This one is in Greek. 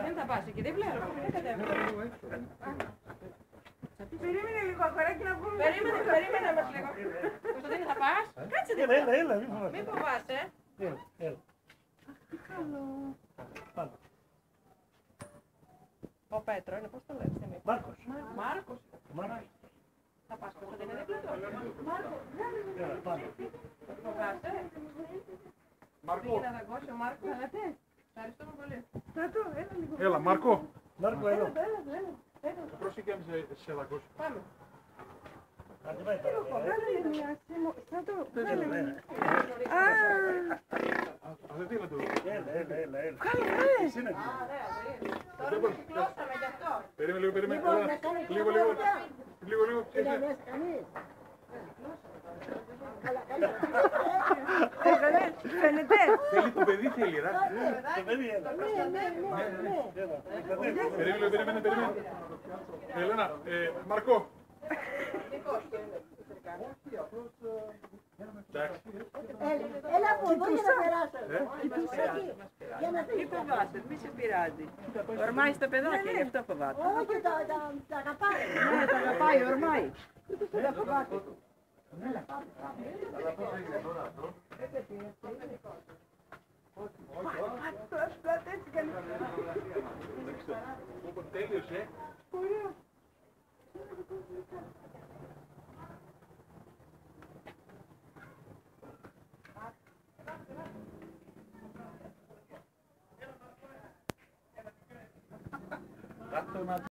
Δεν θα πας εκεί δίπλα, δεν κατέβαινε. Περίμενε λίγο, αγοράκι να πούμε. Περίμενε μας λίγο. Κωνσταντίνη, θα πας? Κάτσε δίπλα. Έλα, Μην φοβάσαι. Έλα. Τι καλό. Πάμε. Ο Πέτρο είναι, πώς το λες? Μάρκος. Μάρκος. Μάρκος. Θα πας Κωνσταντίνη δίπλα του? Έλα, πάμε. Φοβάσαι? Μάρκο. Πήγε να δαγκώσει ο Μάρκος. Ευχαριστούμε πολύ. Στρατό, έλα λίγο. Έλα, Μάρκο. Μάρκο, έλα. Έλα. Πρόσεχε αν σε δαγκώσει. Πάμε. Άντε, πάει τώρα. Βγάλε μια σήμο. Στρατό, βγάλε Έλα, μια. έλα. Α, Δεν τι να του. Έλα. βγάλε. Εσύ να Α, ωραία, περίμενε. Τώρα που κυκλώσαμε γι' αυτό. Περίμενε λίγο, περίμενε. Λοιπόν, Έλα. να κάνει Λίγο. Είναι μέσα κανείς. Φαίνεται. Θέλει το παιδί, θέλει, ρε. Το παιδί, έλα. Έλα. Περίμενε. Ελένα, Μάρκο. Εντάξει. Έλα από εδώ για να περάσω. Για να Μη φοβάσαι, μη σε πειράζει. Ορμάει στα παιδάκια, γι' αυτό φοβάται. Όχι, τα αγαπάει. Ναι, τα αγαπάει, ορμάει. Δεν φοβάται. Πάτε έτσι καλή. Τέλειωσε. Ωραία. Κάτω να